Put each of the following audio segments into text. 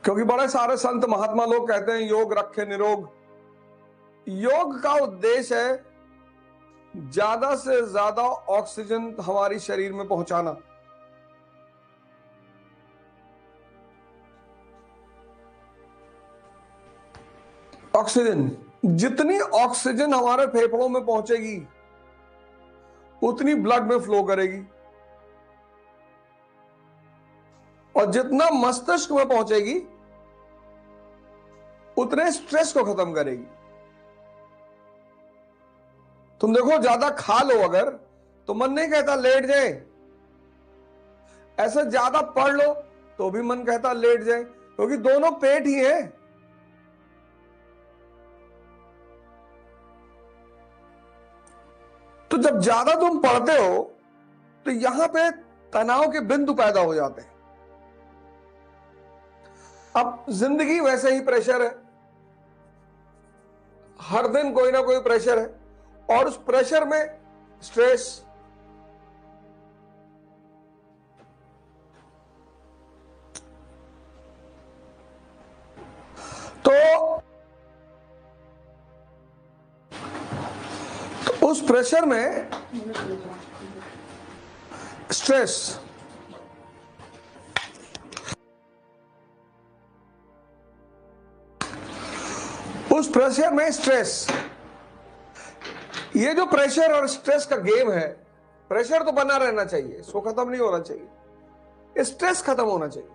क्योंकि बड़े सारे संत महात्मा लोग कहते हैं योग रखे निरोग। योग का उद्देश्य है ज्यादा से ज्यादा ऑक्सीजन हमारी शरीर में पहुंचाना। ऑक्सीजन, जितनी ऑक्सीजन हमारे फेफड़ों में पहुंचेगी उतनी ब्लड में फ्लो करेगी, और जितना मस्तिष्क में पहुंचेगी उतने स्ट्रेस को खत्म करेगी। तुम देखो, ज्यादा खा लो अगर तो मन नहीं कहता लेट जाए, ऐसे ज्यादा पढ़ लो तो भी मन कहता लेट जाए, क्योंकि दोनों पेट ही है। तो जब ज्यादा तुम पढ़ते हो तो यहां पे तनाव के बिंदु पैदा हो जाते हैं। अब जिंदगी वैसे ही प्रेशर है, हर दिन कोई ना कोई प्रेशर है, और उस प्रेशर में स्ट्रेस, तो उस प्रेशर में स्ट्रेस, उस प्रेशर में स्ट्रेस, ये जो प्रेशर और स्ट्रेस का गेम है, प्रेशर तो बना रहना चाहिए, इसको खत्म नहीं होना चाहिए, स्ट्रेस खत्म होना चाहिए।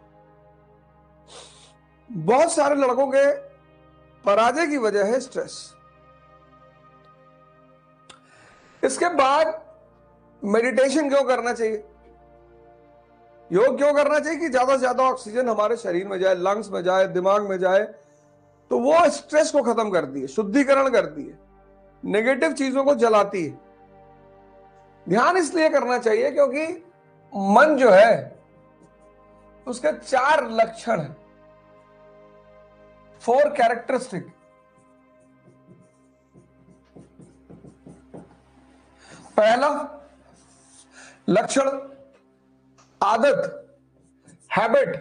बहुत सारे लड़कों के पराजय की वजह है स्ट्रेस। इसके बाद मेडिटेशन क्यों करना चाहिए, योग क्यों करना चाहिए कि ज्यादा से ज्यादा ऑक्सीजन हमारे शरीर में जाए, लंग्स में जाए, दिमाग में जाए, तो वो स्ट्रेस को खत्म करती है, शुद्धिकरण करती है, नेगेटिव चीजों को जलाती है। ध्यान इसलिए करना चाहिए क्योंकि मन जो है उसके 4 लक्षण हैं, 4 कैरेक्टरिस्टिक। पहला लक्षण आदत, हैबिट।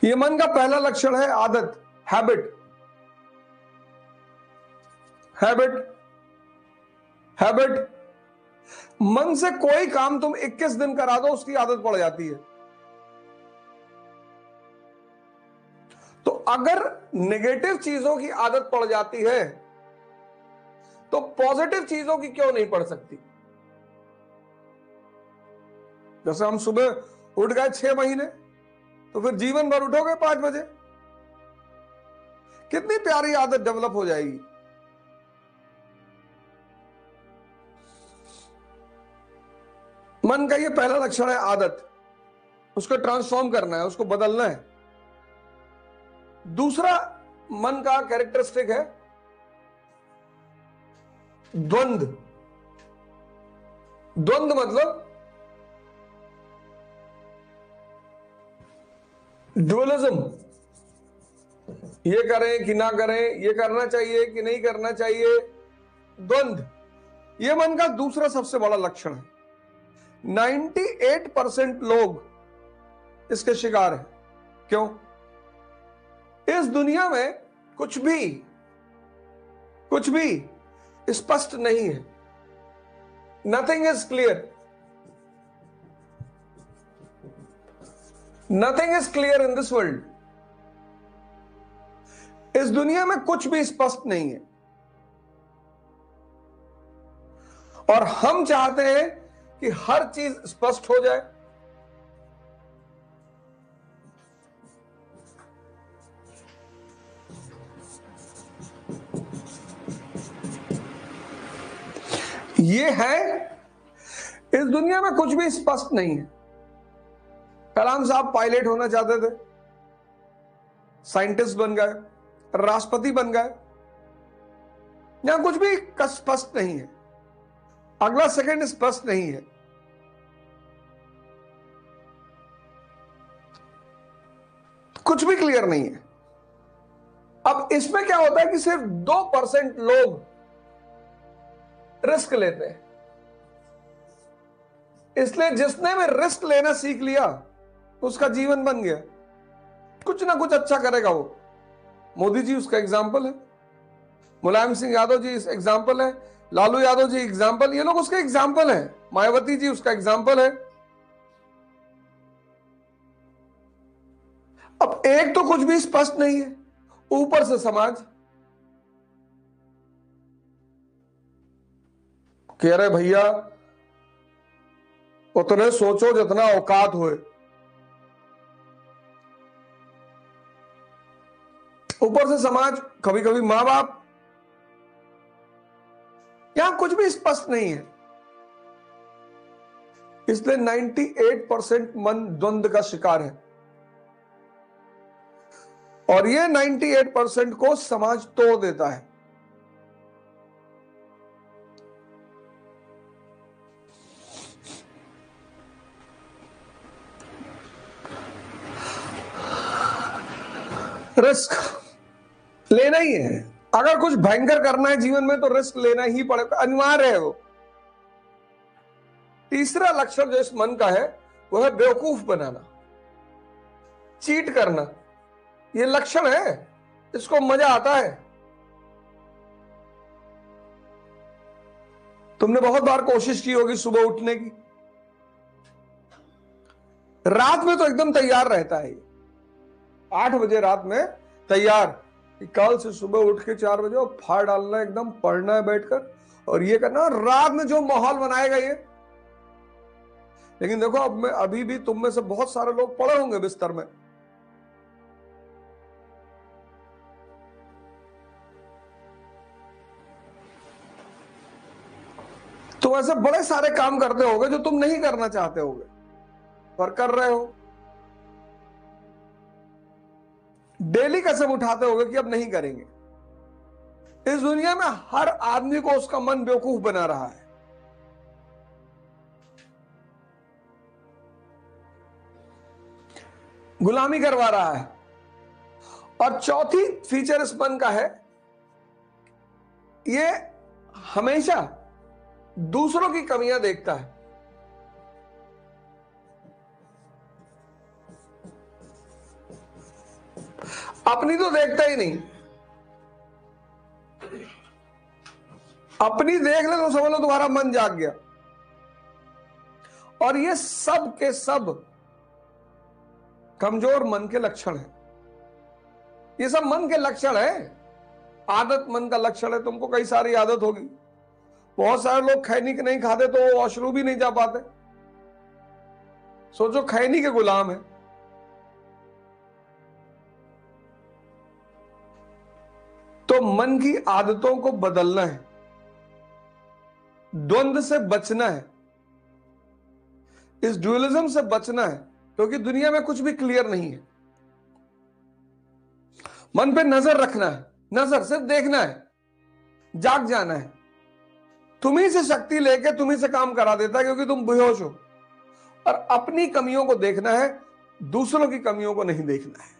ये मन का पहला लक्षण है आदत, हैबिट। Habit, habit. मन से कोई काम तुम 21 दिन करा दो उसकी आदत पड़ जाती है। तो अगर नेगेटिव चीजों की आदत पड़ जाती है तो पॉजिटिव चीजों की क्यों नहीं पड़ सकती। जैसे हम सुबह उठ गए 6 महीने, तो फिर जीवन भर उठोगे 5 बजे, कितनी प्यारी आदत डेवलप हो जाएगी। मन का ये पहला लक्षण है आदत, उसको ट्रांसफॉर्म करना है, उसको बदलना है। दूसरा मन का कैरेक्टरिस्टिक है द्वंद। द्वंद मतलब ड्युअलिज्म, ये करें कि ना करें, ये करना चाहिए कि नहीं करना चाहिए, द्वंद। ये मन का दूसरा सबसे बड़ा लक्षण है। 98% लोग इसके शिकार हैं। क्यों? इस दुनिया में कुछ भी स्पष्ट नहीं है। Nothing is clear, nothing is clear in this world. इस दुनिया में कुछ भी स्पष्ट नहीं है, और हम चाहते हैं कि हर चीज स्पष्ट हो जाए। ये है, इस दुनिया में कुछ भी स्पष्ट नहीं है। कलाम साहब पायलट होना चाहते थे, साइंटिस्ट बन गए, राष्ट्रपति बन गए। यहां कुछ भी स्पष्ट नहीं है, अगला सेकंड स्पष्ट नहीं है। कुछ भी क्लियर नहीं है। अब इसमें क्या होता है कि सिर्फ 2% लोग रिस्क लेते हैं। इसलिए जिसने भी रिस्क लेना सीख लिया उसका जीवन बन गया, कुछ ना कुछ अच्छा करेगा वो। मोदी जी उसका एग्जाम्पल है, मुलायम सिंह यादव जी एग्जाम्पल है, लालू यादव जी एग्जाम्पल, ये लोग उसके एग्जाम्पल हैं, मायावती जी उसका एग्जाम्पल है। अब एक तो कुछ भी स्पष्ट नहीं है, ऊपर से समाज कह रहे भैया उतने सोचो जितना औकात होए। ऊपर से समाज, कभी कभी मां बाप, यहां कुछ भी स्पष्ट नहीं है। इसलिए 98% मन द्वंद्व का शिकार है, और ये 98% को समाज तोड़ देता है। रिस्क लेना ही है, अगर कुछ भयंकर करना है जीवन में तो रिस्क लेना ही पड़ेगा, अनिवार्य है वो। तीसरा लक्षण जो इस मन का है वो है बेवकूफ बनाना, चीट करना। ये लक्षण है, इसको मजा आता है। तुमने बहुत बार कोशिश की होगी सुबह उठने की, रात में तो एकदम तैयार रहता है, 8 बजे रात में तैयार कि कल से सुबह उठ के 4 बजे और फाड़ डालना, एकदम पढ़ना है बैठकर और ये करना, रात में जो माहौल बनाएगा ये। लेकिन देखो अब मैं, अभी भी तुम में से बहुत सारे लोग पड़े होंगे बिस्तर में, तो ऐसे बड़े सारे काम करते होगे जो तुम नहीं करना चाहते होगे पर कर रहे हो। डेली कसम उठाते होगे कि अब नहीं करेंगे। इस दुनिया में हर आदमी को उसका मन बेवकूफ बना रहा है। गुलामी करवा रहा है। और चौथी फीचर इस मन का है, ये हमेशा दूसरों की कमियां देखता है। अपनी तो देखता ही नहीं, अपनी देख ले तो समझ लो तुम्हारा मन जाग गया। और ये सब के सब कमजोर मन के लक्षण है। ये सब मन के लक्षण है, आदत मन का लक्षण है। तुमको कई सारी आदत होगी, बहुत सारे लोग खैनी के नहीं खाते तो वॉशरूम भी नहीं जा पाते। सोचो खैनी के गुलाम है। तो मन की आदतों को बदलना है, द्वंद्व से बचना है, इस ड्यूअलिज्म से बचना है, क्योंकि दुनिया में कुछ भी क्लियर नहीं है। मन पे नजर रखना है, नजर सिर्फ देखना है, जाग जाना है। तुम्ही से शक्ति लेके तुम्ही से काम करा देता है क्योंकि तुम बेहोश हो। और अपनी कमियों को देखना है, दूसरों की कमियों को नहीं देखना है।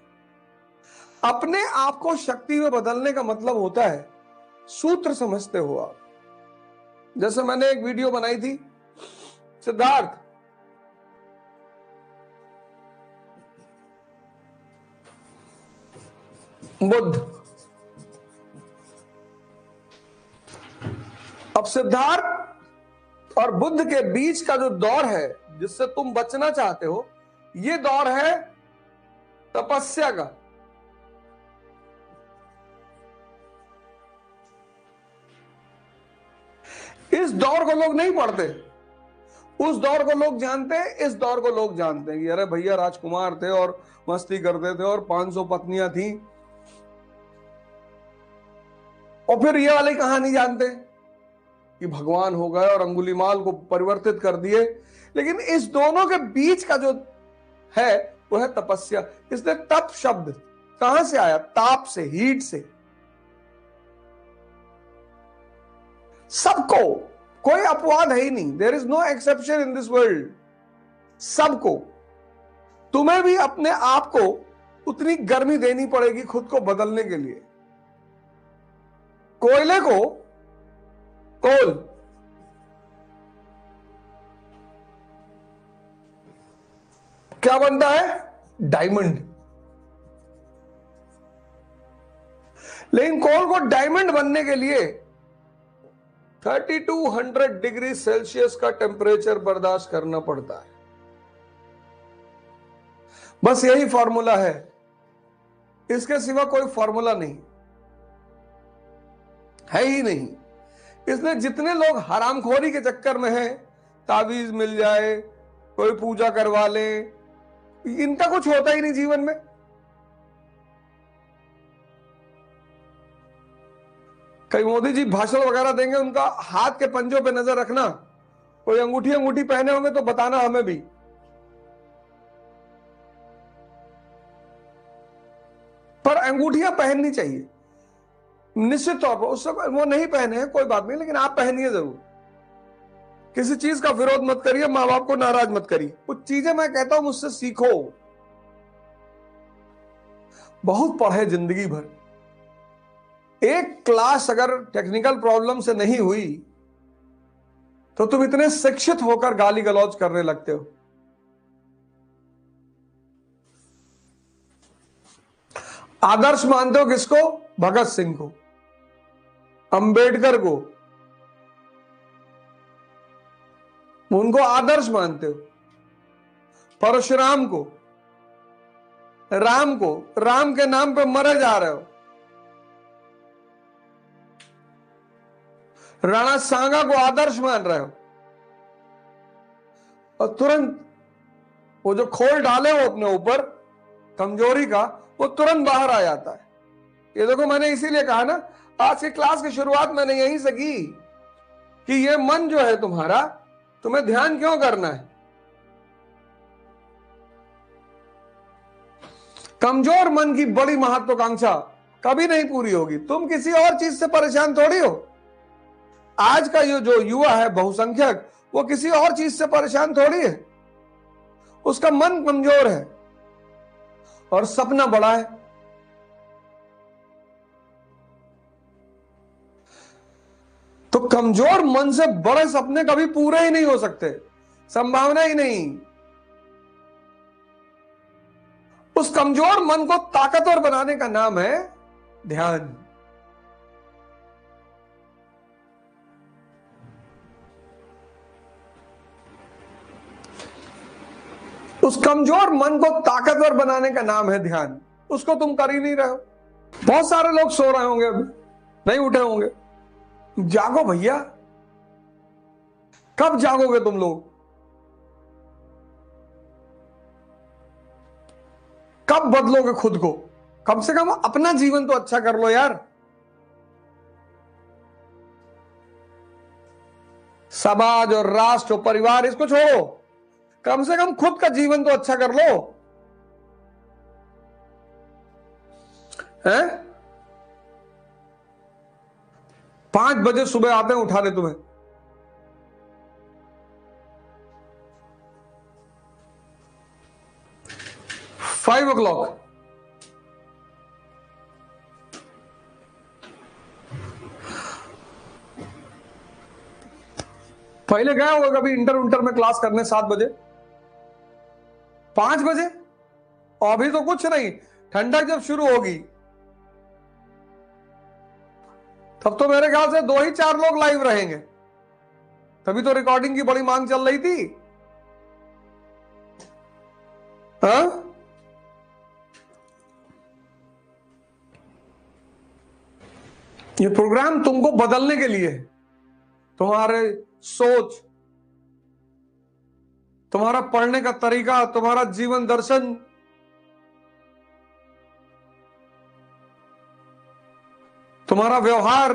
अपने आप को शक्ति में बदलने का मतलब होता है, सूत्र समझते हो आप। जैसे मैंने एक वीडियो बनाई थी, सिद्धार्थ बुद्ध। अब सिद्धार्थ और बुद्ध के बीच का जो दौर है जिससे तुम बचना चाहते हो, ये दौर है तपस्या का। इस दौर को लोग नहीं पढ़ते, उस दौर को लोग जानते हैं, इस दौर को लोग जानते हैं कि अरे भैया राजकुमार थे और मस्ती करते थे और 500 पत्नियां थी। और फिर ये वाली कहानी जानते कि भगवान हो गए और अंगुलीमाल को परिवर्तित कर दिए। लेकिन इस दोनों के बीच का जो है वो है तपस्या। इसलिए तप शब्द कहां से आया? ताप से, हीट से। सबको, कोई अपवाद है ही नहीं, there is no exception in this world. सबको, तुम्हें भी अपने आप को उतनी गर्मी देनी पड़ेगी खुद को बदलने के लिए। कोयले को कोल क्या बनता है? डायमंड। लेकिन कोल को डायमंड बनने के लिए 3200 डिग्री सेल्सियस का टेम्परेचर बर्दाश्त करना पड़ता है। बस यही फॉर्मूला है, इसके सिवा कोई फॉर्मूला नहीं है ही नहीं। इसलिए जितने लोग हरामखोरी के चक्कर में हैं, ताबीज मिल जाए, कोई पूजा करवा ले, इनका कुछ होता ही नहीं जीवन में। कई मोदी जी भाषण वगैरह देंगे, उनका हाथ के पंजों पे नजर रखना, कोई अंगूठी अंगूठी पहने होंगे तो बताना हमें भी। पर अंगूठियां पहननी चाहिए निश्चित तौर पर, उससे वो नहीं पहने हैं कोई बात नहीं, लेकिन आप पहनिए जरूर। किसी चीज का विरोध मत करिए, मां बाप को नाराज मत करिए। कुछ चीजें मैं कहता हूं मुझसे सीखो। बहुत पढ़े जिंदगी भर, एक क्लास अगर टेक्निकल प्रॉब्लम से नहीं हुई तो तुम इतने शिक्षित होकर गाली गलौज करने लगते हो। आदर्श मानते हो किसको? भगत सिंह को, अंबेडकर को, उनको आदर्श मानते हो। परशुराम को, राम को, राम के नाम पे मरे जा रहे हो। राणा सांगा को आदर्श मान रहे हो, और तुरंत वो जो खोल डाले हो अपने ऊपर कमजोरी का, वो तुरंत बाहर आ जाता है। ये देखो, मैंने इसीलिए कहा ना, आज की क्लास की शुरुआत मैंने यहीं से की कि ये मन जो है तुम्हारा, तुम्हें ध्यान क्यों करना है? कमजोर मन की बड़ी महत्वाकांक्षा कभी नहीं पूरी होगी। तुम किसी और चीज से परेशान थोड़ी हो। आज का ये जो युवा है बहुसंख्यक, वो किसी और चीज से परेशान थोड़ी है, उसका मन कमजोर है और सपना बड़ा है। तो कमजोर मन से बड़े सपने कभी पूरे ही नहीं हो सकते, संभावना ही नहीं। उस कमजोर मन को ताकतवर बनाने का नाम है ध्यान। उस कमजोर मन को ताकतवर बनाने का नाम है ध्यान। उसको तुम कर ही नहीं रहे हो। बहुत सारे लोग सो रहे होंगे, अभी नहीं उठे होंगे। जागो भैया, कब जागोगे तुम लोग? कब बदलोगे खुद को? कम से कम अपना जीवन तो अच्छा कर लो यार। समाज और राष्ट्र और परिवार इसको छोड़ो, कम से कम खुद का जीवन तो अच्छा कर लो। हैं? 5 बजे सुबह आते हैं उठाने तुम्हें, फाइव ओ क्लॉक। पहले गया होगा कभी इंटर में क्लास करने 7 बजे, 5 बजे? और अभी तो कुछ नहीं, ठंडक जब शुरू होगी तब तो मेरे ख्याल से 2 ही 4 लोग लाइव रहेंगे। तभी तो रिकॉर्डिंग की बड़ी मांग चल रही थी। हाँ? ये प्रोग्राम तुमको बदलने के लिए, तुम्हारे सोच, तुम्हारा पढ़ने का तरीका, तुम्हारा जीवन दर्शन, तुम्हारा व्यवहार।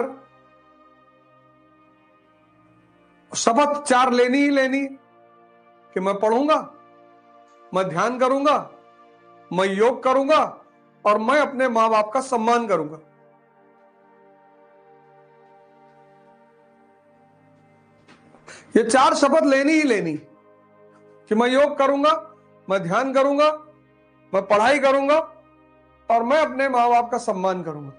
शपथ 4 लेनी ही लेनी कि मैं पढ़ूंगा, मैं ध्यान करूंगा, मैं योग करूंगा और मैं अपने मां बाप का सम्मान करूंगा। ये 4 शपथ लेनी ही लेनी कि मैं योग करूंगा, मैं ध्यान करूंगा, मैं पढ़ाई करूंगा और मैं अपने मां बाप का सम्मान करूंगा।